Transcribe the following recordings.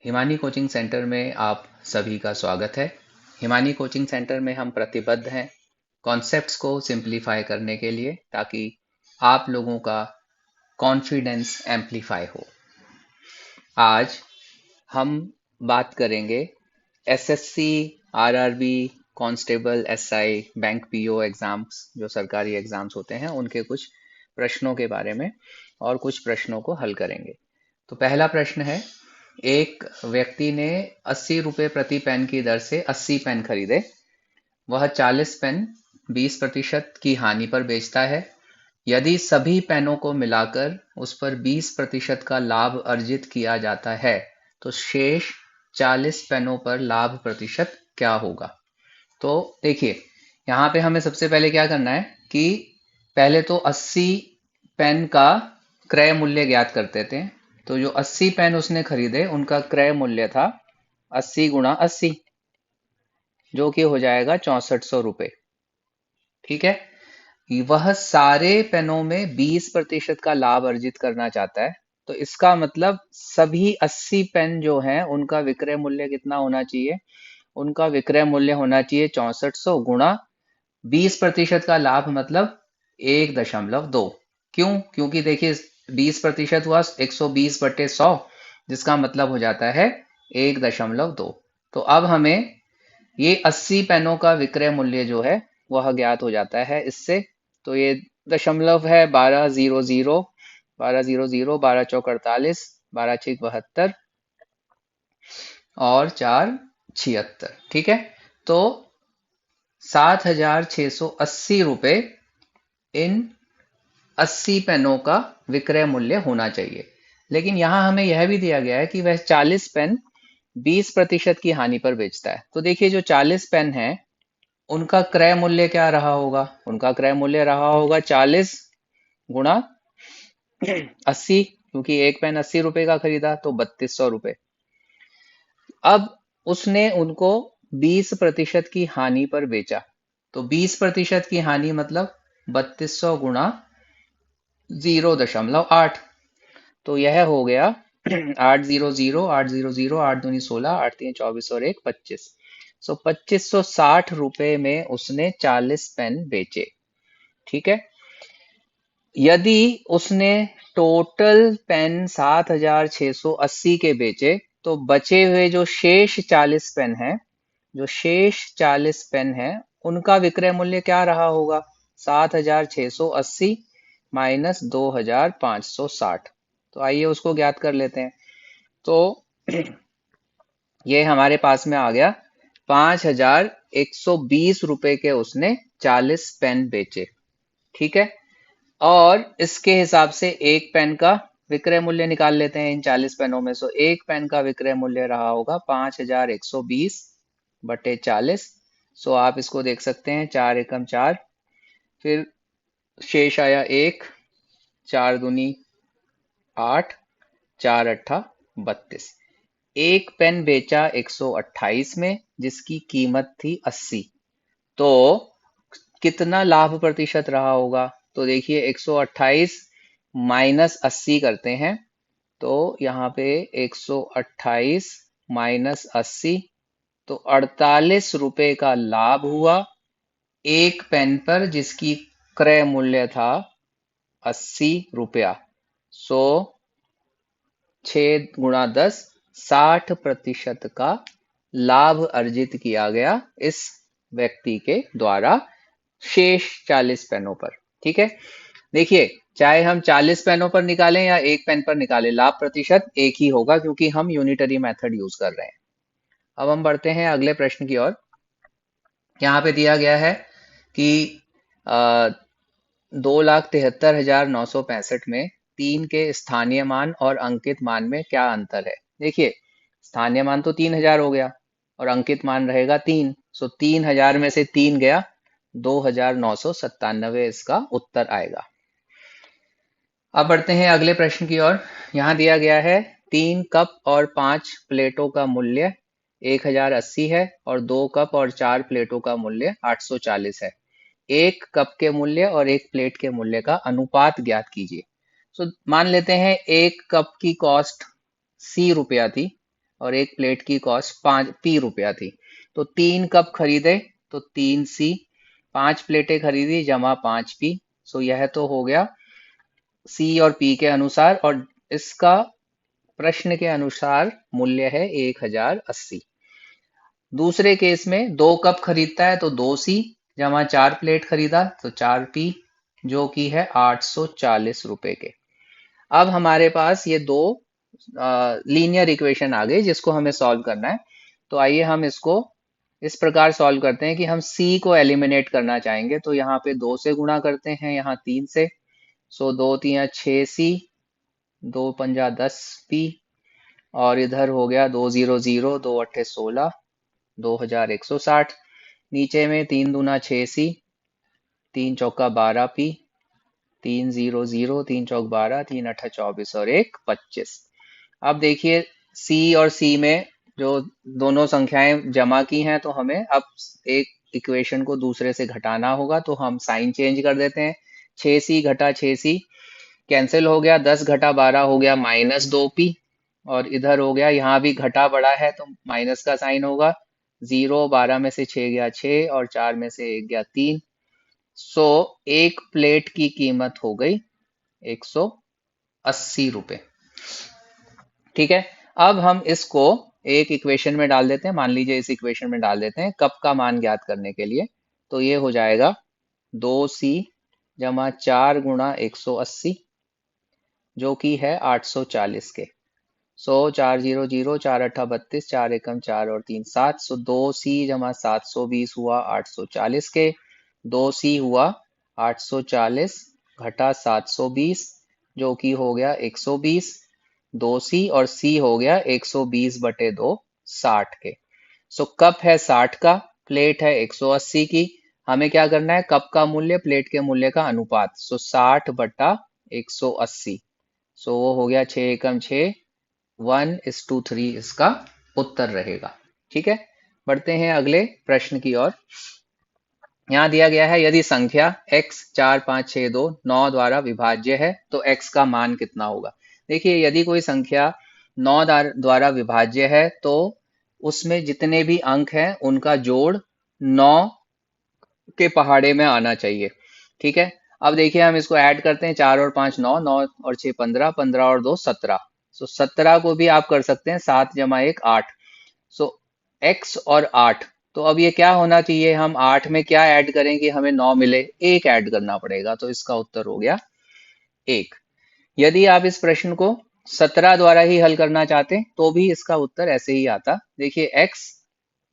Himani coaching centre में आप सभी का स्वागत है। हिमानी कोचिंग सेंटर में हम प्रतिबद्ध हैं कॉन्सेप्ट्स को सिंप्लीफाई करने के लिए, ताकि आप लोगों का कॉन्फिडेंस एम्प्लीफाई हो। आज हम बात करेंगे SSC, RRB, constable, SI, bank PO exams, जो सरकारी एग्जाम्स होते हैं, उनके कुछ प्रश्नों के बारे में और कुछ प्रश्नों को हल करेंगे। तो पहला प्रश्न है, एक व्यक्ति ने 80 रुपए प्रति पेन की दर से 80 पेन खरीदे। वह 40 पेन 20% की हानि पर बेचता है। यदि सभी पेनों को मिलाकर उस पर 20% का लाभ अर्जित किया जाता है, तो शेष 40 पेनों पर लाभ प्रतिशत क्या होगा? तो देखिए, यहाँ पे हमें सबसे पहले क्या करना है कि पहले तो 80 पेन का क्रय मूल्य ज्ञात करते थे। तो जो 80 पेन उसने खरीदे, उनका क्रय मूल्य था 80 गुणा 80, जो कि हो जाएगा 6400 रुपये। ठीक है। वह सारे पेनों में 20% का लाभ अर्जित करना चाहता है। तो इसका मतलब सभी 80 पेन जो हैं, उनका विक्रय मूल्य कितना होना चाहिए? उनका विक्रय मूल्य होना चाहिए 6400 गुणा 20% का लाभ, मतलब 1.2। क्यों? क्योंकि देखिए, 20% हुआ 120/100, जिसका मतलब हो जाता है 1.2। तो अब हमें ये 80 पेनों का विक्रय मूल्य जो है वह ज्ञात हो जाता है इससे। तो ये दशमलव है 1200, 1200, 12 चौक 48, 12 6 72 और 4 76। ठीक है। तो 7680 रुपये इन 80 पेनों का विक्रय मूल्य होना चाहिए। लेकिन यहां हमें यह भी दिया गया है कि वह 40 पेन 20% की हानि पर बेचता है। तो देखिए, जो 40 पेन है, उनका क्रय मूल्य क्या रहा होगा? उनका क्रय मूल्य रहा होगा 40 गुणा 80, क्योंकि एक पेन 80 रुपए का खरीदा, तो 3200 रुपए। अब उसने उनको 20% की हानि पर बेचा। तो 20% की हानि मतलब 3200 गुणा 0.8। तो यह हो गया 800, 800, 8 दूनी 16, 8 3 24 और 1 25। 2560 रुपए में उसने 40 पेन बेचे। ठीक है। यदि उसने टोटल पेन 7680 के बेचे, तो बचे हुए जो शेष 40 पेन है, जो शेष 40 पेन है, उनका विक्रय मूल्य क्या रहा होगा? 7680 माइनस 2560। तो आइए उसको ज्ञात कर लेते हैं। तो ये हमारे पास में आ गया 5120 रुपए के उसने 40 पेन बेचे। ठीक है। और इसके हिसाब से एक पेन का विक्रय मूल्य निकाल लेते हैं इन 40 पेनों में। सो एक पेन का विक्रय मूल्य रहा होगा 5120/40। सो आप इसको देख सकते हैं, 4 एकम 4, फिर शेष आया 1, 4 दूनी 8, 4 अट्ठा 32। एक पेन बेचा 128 में, जिसकी कीमत थी 80। तो कितना लाभ प्रतिशत रहा होगा? तो देखिए, 128 माइनस 80 करते हैं। तो यहाँ पे 128 माइनस 80, तो 48 रुपए का लाभ हुआ एक पेन पर, जिसकी क्रय मूल्य था 80 रुपया। सो 6 गुणा 10, 60% का लाभ अर्जित किया गया इस व्यक्ति के द्वारा शेष 40 पेनों पर। ठीक है। देखिए, चाहे हम 40 पेनों पर निकालें या एक पेन पर निकालें, लाभ प्रतिशत एक ही होगा, क्योंकि हम यूनिटरी मेथड यूज कर रहे हैं। अब हम बढ़ते हैं अगले प्रश्न की ओर। यहाँ पे दिया गया है कि 2,73,965 में 3 के स्थानीय मान और अंकित मान में क्या अंतर है? देखिए, स्थानीय मान तो 3000 हो गया और अंकित मान रहेगा 3। सो 3000 में से 3 गया, 2997 इसका उत्तर आएगा। अब बढ़ते हैं अगले प्रश्न की ओर। यहाँ दिया गया है 3 कप और 5 प्लेटों का मूल्य 1080 है और 2 कप और 4 प्लेटों का मूल्य 840 है। एक कप के मूल्य और एक प्लेट के मूल्य का अनुपात ज्ञात कीजिए। मान लेते हैं एक कप की कॉस्ट 80 रुपया थी और एक प्लेट की कॉस्ट 5 p रुपया थी। तो 3 कप खरीदे तो 3 c, 5 प्लेटें खरीदी जमा 5 p। सो यह तो हो गया सी और पी के अनुसार, और इसका प्रश्न के अनुसार मूल्य है 1080। दूसरे केस में 2 कप खरीदता है तो 2c जमा 4 प्लेट खरीदा तो 4p, जो कि है 840 रुपए के। अब हमारे पास ये दो लीनियर इक्वेशन आ गई जिसको हमें सॉल्व करना है। तो आइए हम इसको इस प्रकार सॉल्व करते हैं कि हम c को एलिमिनेट करना चाहेंगे, तो यहाँ पे 2 से गुणा करते हैं, यहाँ 3 से। सो 2 3 6c, 2 पंजा 10p, और इधर हो गया 2 0 0, 2 8 16, 2160। नीचे में 3 दूना 6c, 3 चौका 12p, 3 0 0, 3 चौक 12, 3 अट्ठा 24 और 1 25। अब देखिए c और c में जो दोनों संख्याएं जमा की हैं, तो हमें अब एक इक्वेशन को दूसरे से घटाना होगा, तो हम साइन चेंज कर देते हैं। 6c घटा 6c कैंसिल हो गया, 10 घटा 12 हो गया -2p, और इधर हो गया, यहाँ भी घटा बड़ा है तो माइनस का साइन होगा। 0, 12 में से 6 गया 6, और 4 में से 1 गया 3। सो एक प्लेट की कीमत हो गई 180 रुपए। ठीक है, अब हम इसको एक इक्वेशन में डाल देते हैं। मान लीजिए इस इक्वेशन में डाल देते हैं कप का मान ज्ञात करने के लिए। तो ये हो जाएगा 2c जमा 4 गुणा 180, जो कि है 840 के। 4 0 0, 4 अट्ठा 32, 4 एकम 4 और 3 7। सो 2c जमा 720 हुआ 840 के। 2c हुआ 840 घटा 720, जो कि हो गया 120। 2c और c हो गया 120 बटे 2, 60 के। सो कप है 60 का, प्लेट है 180 की। हमें क्या करना है, कप का मूल्य प्लेट के मूल्य का अनुपात। सो 60 बटा 180। सो वो हो गया 6 एकम 6, 1:3 इसका उत्तर रहेगा। ठीक है, बढ़ते हैं अगले प्रश्न की ओर। यहाँ दिया गया है यदि संख्या x 4 5 6 2 9 द्वारा विभाज्य है तो x का मान कितना होगा। देखिए यदि कोई संख्या 9 द्वारा विभाज्य है तो उसमें जितने भी अंक हैं उनका जोड़ 9 के पहाड़े में आना चाहिए। ठीक है, अब देखिए हम इसको ऐड करते हैं। 4 और 5 9, 9 और 6 15, 15 और 2 17। सो 17 को भी आप कर सकते हैं 7 जमा 1 8। सो x और 8, तो अब ये क्या होना चाहिए, हम 8 में क्या ऐड करें कि हमें 9 मिले, 1 ऐड करना पड़ेगा। तो इसका उत्तर हो गया 1। यदि आप इस प्रश्न को 17 द्वारा ही हल करना चाहते तो भी इसका उत्तर ऐसे ही आता। देखिए x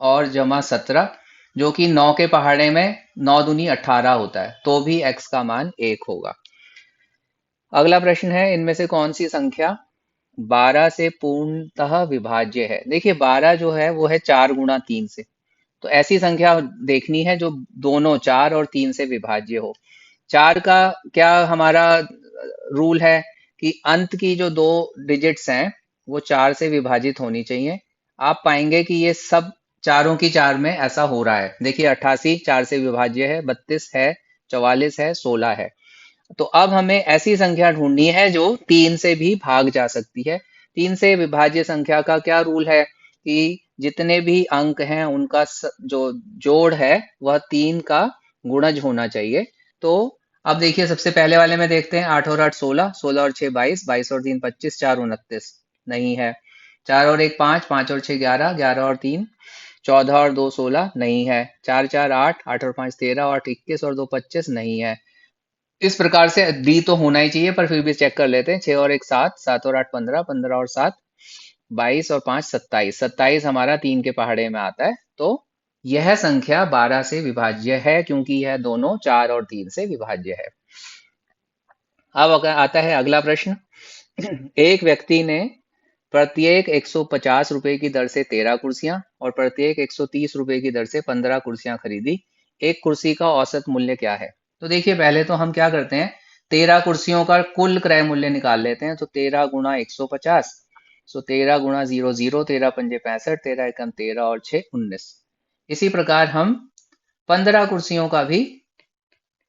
और जमा 17, जो कि 9 के पहाड़े में 9 दूनी 18 होता है, तो भी x का मान 1 होगा। अगला प्रश्न है, इनमें से कौन सी संख्या 12 से पूर्णतः विभाज्य है। देखिए 12 जो है वो है 4 गुणा 3 से, तो ऐसी संख्या देखनी है जो दोनों 4 और 3 से विभाज्य हो। 4 का क्या हमारा रूल है कि अंत की जो दो डिजिट्स हैं वो 4 से विभाजित होनी चाहिए। आप पाएंगे कि ये सब चारों की 4 में ऐसा हो रहा है। देखिए 88 4 से विभाज्य है, 32 है, 44 है, 16 है। तो अब हमें ऐसी संख्या ढूंढनी है जो 3 से भी भाग जा सकती है। 3 से विभाज्य संख्या का क्या रूल है कि जितने भी अंक हैं उनका जो जोड़ है वह 3 का गुणज होना चाहिए। तो अब देखिए सबसे पहले वाले में देखते हैं, 8 और 8 16, 16 और 6 22, 22 और 3 25, 4 29 नहीं है। 4 और 1 5, 5 और 6 11, 11 और 3 14 और 2 16 नहीं है। 4 4 8, 8 और 5 13, 8 21 और 2 25 नहीं है। इस प्रकार से डी तो होना ही चाहिए, पर फिर भी चेक कर लेते हैं। 6 और 1 7, 7 और 8 15, 15 और 7 22 और 5 27, 27 हमारा 3 के पहाड़े में आता है। तो यह संख्या 12 से विभाज्य है क्योंकि यह दोनों 4 और 3 से विभाज्य है। अब आता है अगला प्रश्न। एक व्यक्ति ने प्रत्येक 150 रुपए की दर से 13 कुर्सियां और प्रत्येक 130 रुपए की दर से 15 कुर्सियां खरीदी। एक कुर्सी का औसत मूल्य क्या है। तो देखिए पहले तो हम क्या करते हैं, 13 कुर्सियों का कुल क्रय मूल्य निकाल लेते हैं। तो 13 गुणा 150, सो 13 गुणा 0 0, 13 पंजे 65, 13 एकम 13 और 6 19। इसी प्रकार हम 15 कुर्सियों का भी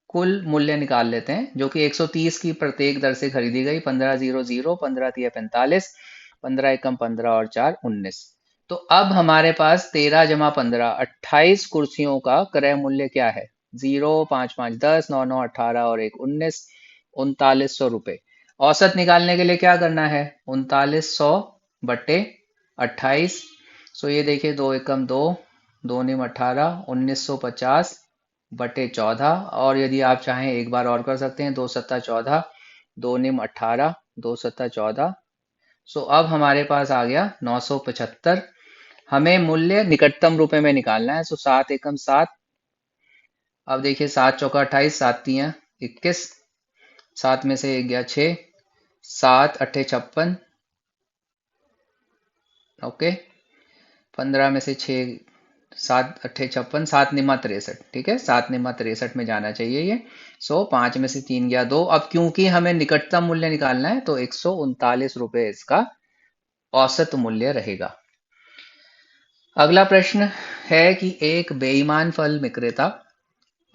कुल मूल्य निकाल लेते हैं, जो कि 130 की प्रत्येक दर से खरीदी गई। 15 0 0, 15 3 45, 15 एकम 15 और 4 19। तो अब हमारे पास 13 जमा 15 28 कुर्सियों का क्रय मूल्य क्या है? 0 5 5 10 9 9 18 और 1 19 3900 रुपये। औसत निकालने के लिए क्या करना है? 3900 बटे 28। सो ये देखिए 2 एकम 2 2 निम 18 1950 बटे 14। और यदि आप चाहें एक बार और कर सकते हैं, 2 सत्ता 14 2 निम 18 2 सत्ता 14। सो अब हमारे पास आ गया 975। हमें मूल्य निकटतम रुपए में निकालना है। सो 7 एकम 7। अब देखिए 7 चौका 28 7 तियां 21। 7 में से 1 गया 6 7 अट्ठे 56। ओके 15 में से 6 7 अट्ठे 56 7 निमा 63। ठीक है 7 निमा 63 में जाना चाहिए ये। सो 5 में से 3 गया 2। अब क्योंकि हमें निकटतम मूल्य निकालना है तो 139 रुपये इसका औसत मूल्य रहेगा। अगला प्रश्न है कि एक बेईमान फल विक्रेता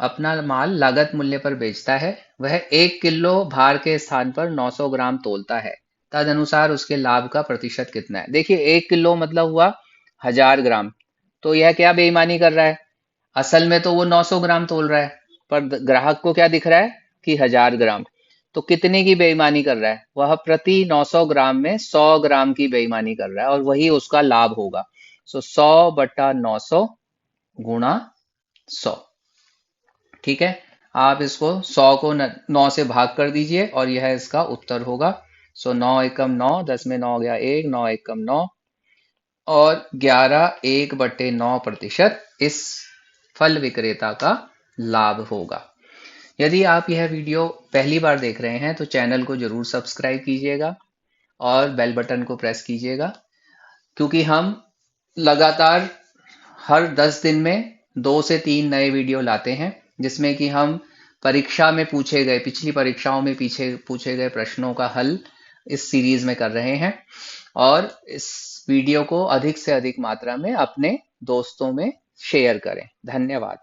अपना माल लागत मूल्य पर बेचता है। वह 1 किलो भार के स्थान पर 900 ग्राम तोलता है। तदनुसार उसके लाभ का प्रतिशत कितना है? देखिए 1 किलो मतलब हुआ 1000 ग्राम। तो यह क्या बेईमानी कर रहा है? असल में तो वो 900 ग्राम तोल रहा है, पर ग्राहक को क्या दिख रहा है कि 1000 ग्राम। तो कितने की बेईमानी कर रहा है? वह प्रति 900 ग्राम में 100 ग्राम की बेईमानी कर रहा है और वही उसका लाभ होगा। सो 100 बटा 900 गुणा 100। ठीक है, आप इसको 100 को 9 से भाग कर दीजिए और यह इसका उत्तर होगा। सो 9 एकम 9 10 में 9 गया 1 9 एकम 9 और 11 1 बटे 9% इस फल विक्रेता का लाभ होगा। यदि आप यह वीडियो पहली बार देख रहे हैं तो चैनल को जरूर सब्सक्राइब कीजिएगा और बेल बटन को प्रेस कीजिएगा, क्योंकि हम लगातार हर 10 दिन में 2 से 3 नए वीडियो लाते हैं, जिसमें कि हम परीक्षा में पूछे गए पिछली परीक्षाओं में पीछे पूछे गए प्रश्नों का हल इस सीरीज में कर रहे हैं। और इस वीडियो को अधिक से अधिक मात्रा में अपने दोस्तों में शेयर करें। धन्यवाद।